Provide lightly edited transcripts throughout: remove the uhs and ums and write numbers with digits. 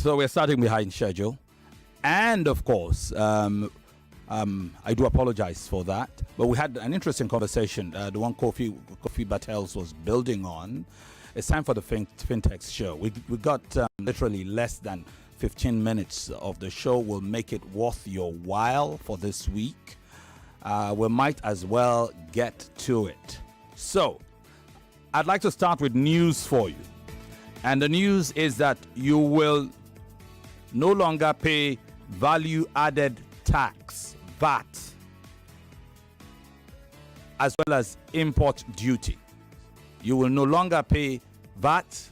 So we're starting behind schedule. And of course, I do apologize for that. But we had an interesting conversation, the one Kofi Battels was building on. It's time for the Fintex show. We got literally less than 15 minutes of the show. We'll make it worth your while for this week. We might as well get to it. So, I'd like to start with news for you. And the news is that you will no longer pay value-added tax, VAT, as well as import duty. You will no longer pay VAT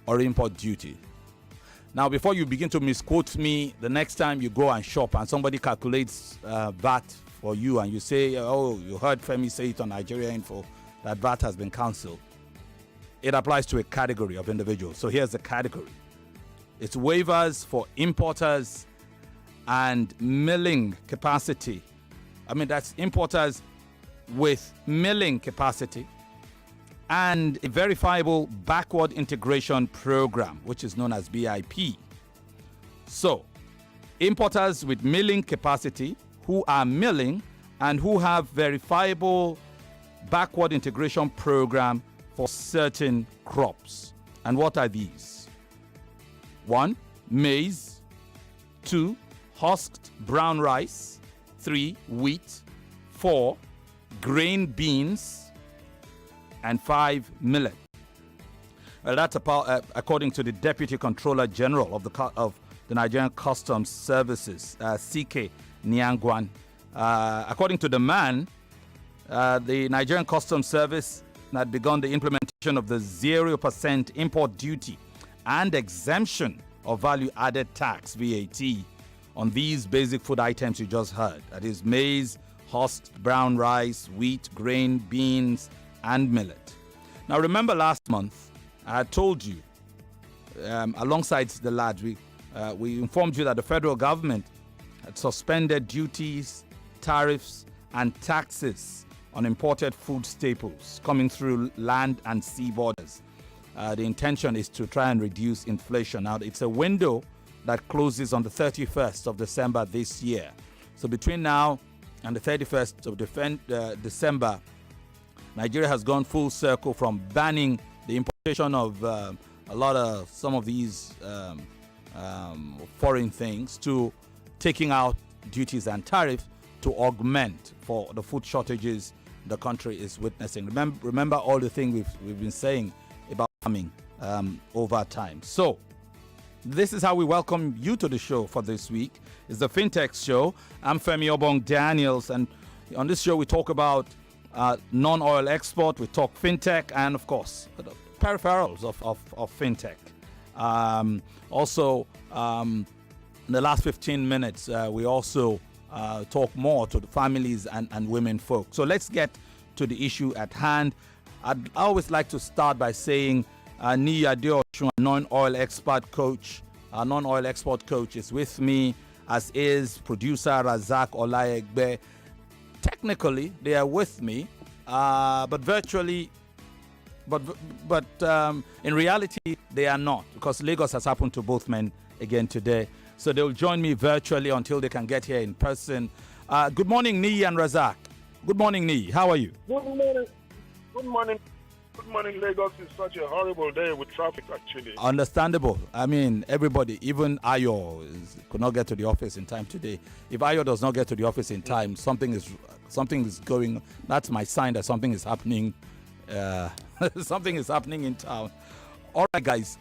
or import duty. Now, before you begin to misquote me, the next time you go and shop and somebody calculates VAT for you and you say, oh, you heard Femi say it on Nigeria Info, that VAT has been cancelled. It applies to a category of individuals. So here's the category. It's waivers for importers and milling capacity. I mean, that's importers with milling capacity and a verifiable backward integration program, which is known as BIP. So, importers with milling capacity who are milling and who have verifiable backward integration program for certain crops. And what are these? 1. Maize. 2. Husked brown rice. 3. Wheat. 4. Grain beans. And 5. Millet. That's according to the Deputy Controller General of the Nigerian Customs Services, CK Nyangwan. According to the man, the Nigerian Customs Service had begun the implementation of the 0% import duty and exemption of value-added tax, VAT, on these basic food items you just heard. That is maize, husked brown rice, wheat, grain, beans, and millet. Now, remember last month, I had told you, alongside the lads, we informed you that the federal government had suspended duties, tariffs, and taxes on imported food staples coming through land and sea borders. The intention is to try and reduce inflation. Now, it's a window that closes on the 31st of December this year. So between now and the 31st of December, Nigeria has gone full circle from banning the importation of some of these foreign things to taking out duties and tariffs to augment for the food shortages the country is witnessing. Remember all the things we've been saying about farming over time. So this is how we welcome you to the show for this week. It's the Fintex show. I'm Femi Obong-Daniels, and on this show we talk about non-oil export, we talk fintech, and of course the peripherals of fintech. Also, in the last 15 minutes, we also talk more to the families and women folk. So let's get to the issue at hand. I always like to start by saying Niyi Adeosun, non-oil expert coach. Our non-oil export coach is with me, as is producer Razak Olayegbe. Technically, they are with me, but virtually, but in reality, they are not, because Lagos has happened to both men again today. So they'll join me virtually until they can get here in person. Good morning, Niyi and Razak. Good morning, Niyi. How are you? Good morning. Good morning. Good morning, Lagos. It's such a horrible day with traffic, actually. Understandable. I mean, everybody, even Ayo, could not get to the office in time today. If Ayo does not get to the office in time, something is going. That's my sign that something is happening. Something is happening in town. All right, guys.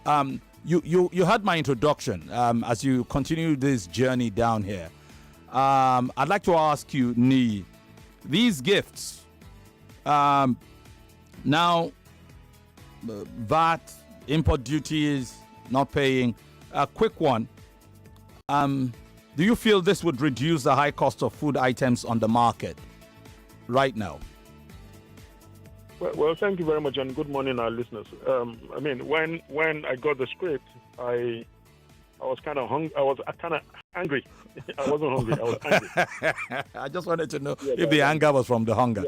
You heard my introduction. As you continue this journey down here, I'd like to ask you, Niyi, these gifts. Now, VAT, import duties, not paying. A quick one. Do you feel this would reduce the high cost of food items on the market right now? Well, thank you very much, and good morning, our listeners. I mean, when I got the script, I was kind of hungry. I was kind of angry. I wasn't hungry. I was angry. I just wanted to know if the anger was from the hunger.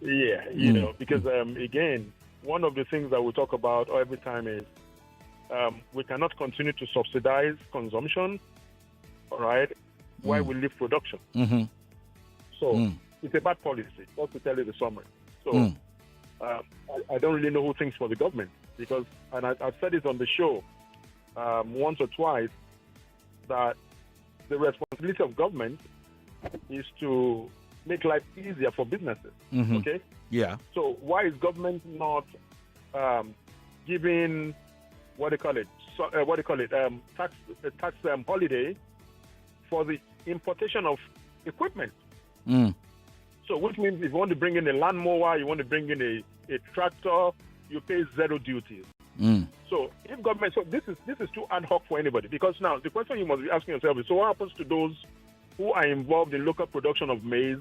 Yeah, you know, because again, one of the things that we talk about every time is we cannot continue to subsidize consumption, all right, while we lift production. Mm-hmm. So it's a bad policy, just to tell you the summary. So I don't really know who thinks for the government, because, and I've said it on the show once or twice, that the responsibility of government is to make life easier for businesses. Okay? Yeah. So why is government not giving tax holiday for the importation of equipment? So which means if you want to bring in a lawnmower, you want to bring in a tractor, you pay zero duties. So if government, so this is too ad hoc for anybody, because now the question you must be asking yourself is, so what happens to those who are involved in local production of maize,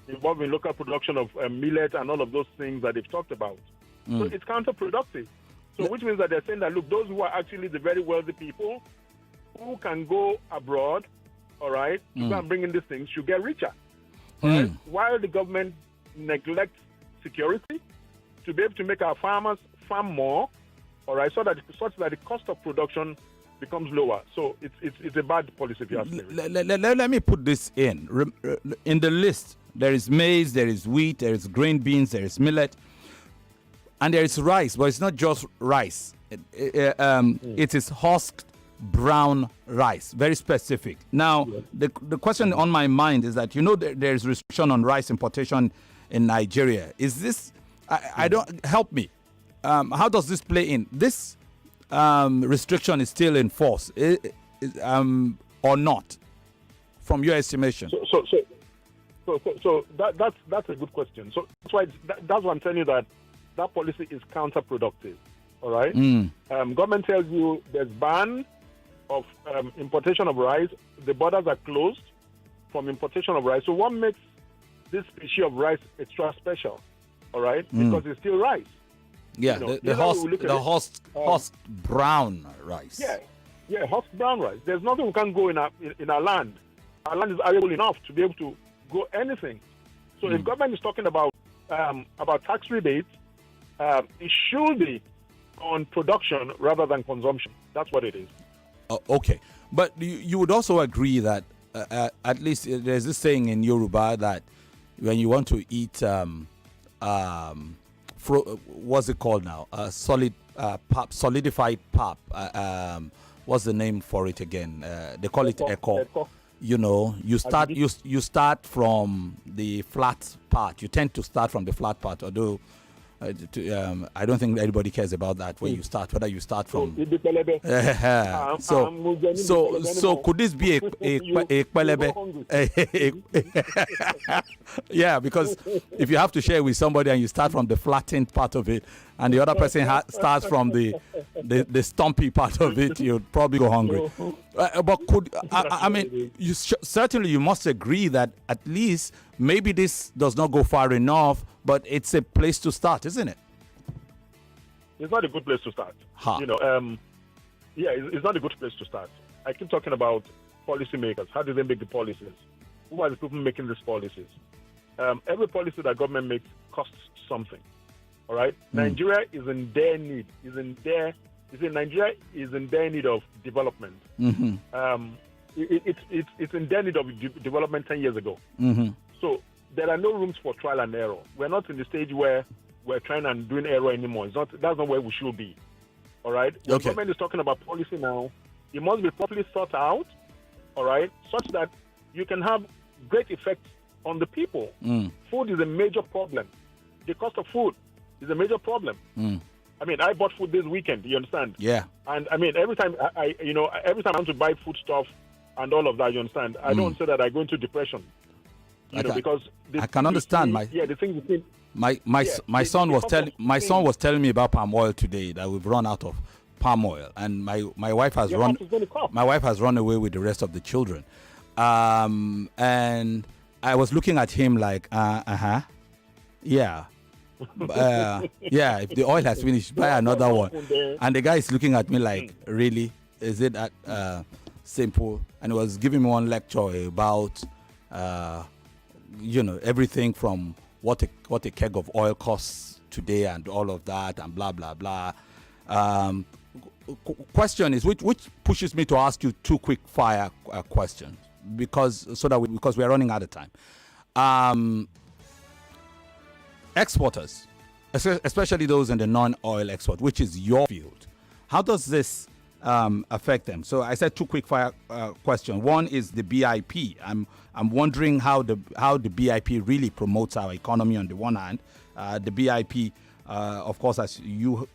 involved in local production of millet and all of those things that they've talked about? So it's counterproductive. So which means that they're saying that, look, those who are actually the very wealthy people who can go abroad, all right, to go and bring in these things, should get richer. Right? While the government neglects security to be able to make our farmers farm more, all right, such that the cost of production becomes lower. So it's a bad policy, if you ask me. Let me put this in. In the list, there is maize, there is wheat, there is grain beans, there is millet, and there is rice. But it's not just rice. It is husked brown rice, very specific. Now, the question on my mind is that, there is restriction on rice importation in Nigeria. Is this, I don't, help me. How does this play in? This restriction is still in force, or not, from your estimation? So that's a good question. So that's why I'm telling you that policy is counterproductive. All right. Government tells you there's ban of importation of rice. The borders are closed from importation of rice. So what makes this species of rice extra special? All right, because it's still rice. Yeah, the husked brown rice. Yeah, husked brown rice. There's nothing we can go in our land. Our land is arable enough to be able to grow anything. So if government is talking about tax rebates, it should be on production rather than consumption. That's what it is. Okay, but you would also agree that at least there's this saying in Yoruba that when you want to eat what's it called now? Solidified pap. What's the name for it again? They call it echo. You start from the flat part. You tend to start from the flat part, although I don't think anybody cares about that. Where you start, whether you start from. So could this be a pelebe? Yeah, because if you have to share with somebody and you start from the flattened part of it, and the other person starts from the stumpy part of it, you'd probably go hungry. But certainly you must agree that at least maybe this does not go far enough, but it's a place to start, isn't it? It's not a good place to start. It's not a good place to start. I keep talking about policymakers. How do they make the policies? Who are the people making these policies? Every policy that government makes costs something. All right? Nigeria is in their need. Nigeria is in their need of development. It's in their need of development 10 years ago. So there are no rooms for trial and error. We're not in the stage where we're trying and doing error anymore. That's not where we should be. All right? When government is talking about policy now, it must be properly thought out, all right, such that you can have great effects on the people. Food is a major problem. The cost of food is a major problem. I mean, I bought food this weekend, you understand? Yeah. And I mean, every time I want to buy food stuff and all of that, you understand, I don't say that I go into depression. Because I can understand the thing between my son was telling me about palm oil today, that we've run out of palm oil, and my wife has run away with the rest of the children, and I was looking at him like yeah, if the oil has finished, buy another one. And the guy is looking at me like, really, is it that simple? And he was giving me one lecture about everything from what a keg of oil costs today and all of that and blah blah blah. question is, which pushes me to ask you two quick fire questions because we are running out of time. Exporters, especially those in the non-oil export, which is your field, how does this affect them? So I said two quick fire questions. One is the BIP. I'm wondering how the BIP really promotes our economy on the one hand. The BIP, of course, as you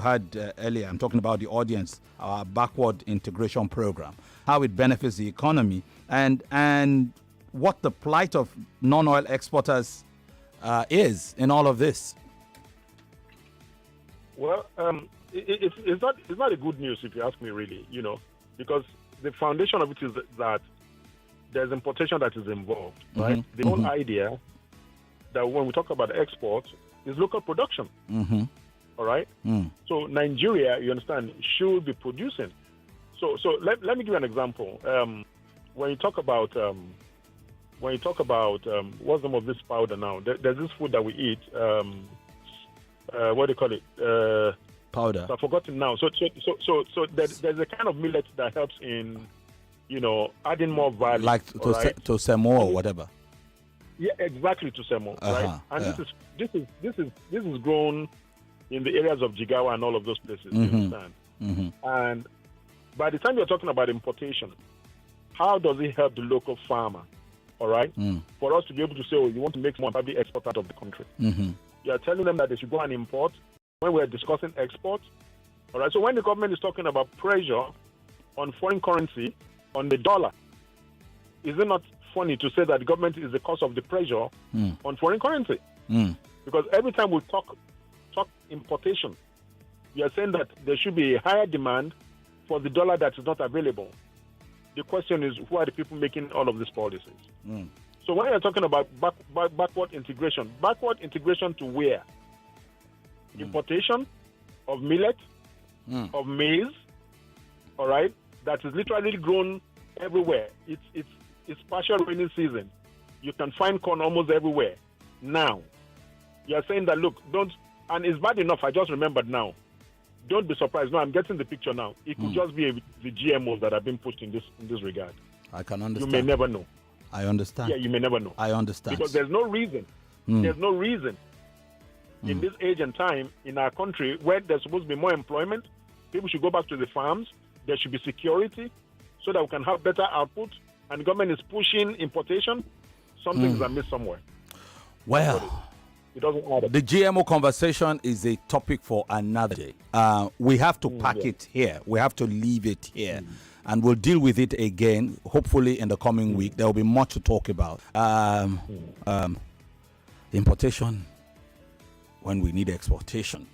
heard earlier, I'm talking about the audience, our backward integration program, how it benefits the economy, and what the plight of non-oil exporters is in all of this. Well, it's not a good news if you ask me, really, because the foundation of it is that there's importation that is involved, right? The whole idea that when we talk about export is local production, all right? So Nigeria, you understand, should be producing. So let me give you an example. When you talk about what's the name of this powder now? There's this food that we eat. What do you call it? Powder. I've forgotten now. So there's a kind of millet that helps in, adding more value. Like to semo or whatever. Yeah, exactly, to semo, right? And this is grown in the areas of Jigawa and all of those places. You understand? And by the time you're talking about importation, how does it help the local farmer? All right, for us to be able to say, oh, you want to make more, probably export out of the country. You are telling them that they should go and import when we're discussing export. All right, so when the government is talking about pressure on foreign currency, on the dollar, is it not funny to say that the government is the cause of the pressure on foreign currency? Because every time we talk importation, you are saying that there should be a higher demand for the dollar that is not available. The question is, who are the people making all of these policies? So when you're talking about backward integration to where? Importation of millet, of maize, all right, that is literally grown everywhere. It's partial rainy season. You can find corn almost everywhere. Now, you're saying that, look, and it's bad enough, I just remembered now. Don't be surprised. No, I'm getting the picture now. It could just be the GMOs that have been pushed in this regard. I can understand. You may never know. I understand. Yeah, you may never know. I understand. Because there's no reason. There's no reason in this age and time in our country where there's supposed to be more employment. People should go back to the farms. There should be security so that we can have better output. And the government is pushing importation. Something's amiss somewhere. Well, it doesn't matter. The GMO conversation is a topic for another day. We have to pack it here. We have to leave it here. And we'll deal with it again, hopefully in the coming week. There will be much to talk about. Importation when we need exportation.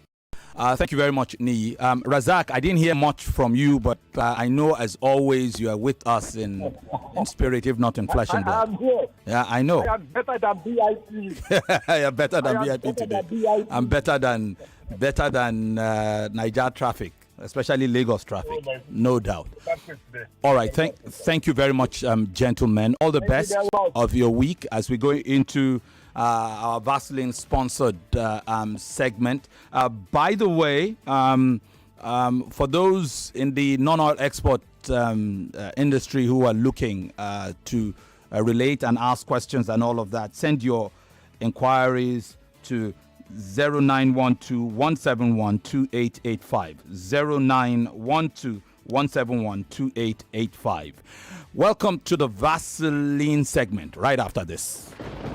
Thank you very much, Nii. Razak, I didn't hear much from you, but I know, as always, you are with us in spirit, if not in flesh and blood. I'm here. Yeah, I know. I am better than BIP. You're better than VIP today. I'm better than Niger traffic, especially Lagos traffic. No doubt. All right. Thank you very much, gentlemen. All the best of your week as we go into our Vaseline-sponsored segment. By the way, for those in the non-oil export industry who are looking to relate and ask questions and all of that, send your inquiries to 0912-171-2885. 0912-171-2885. Welcome to the Vaseline segment right after this.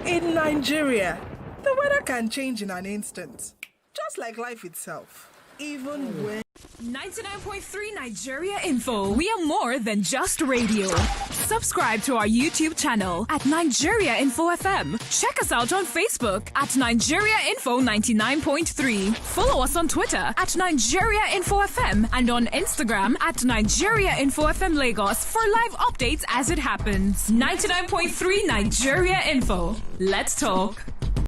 In Nigeria, the weather can change in an instant, just like life itself. Even when 99.3 Nigeria Info. We are more than just radio. Subscribe to our YouTube channel at Nigeria Info FM. Check us out on Facebook at Nigeria Info 99.3. Follow us on Twitter at Nigeria Info FM and on Instagram at Nigeria Info FM Lagos for live updates as it happens. 99.3 Nigeria Info. Let's talk.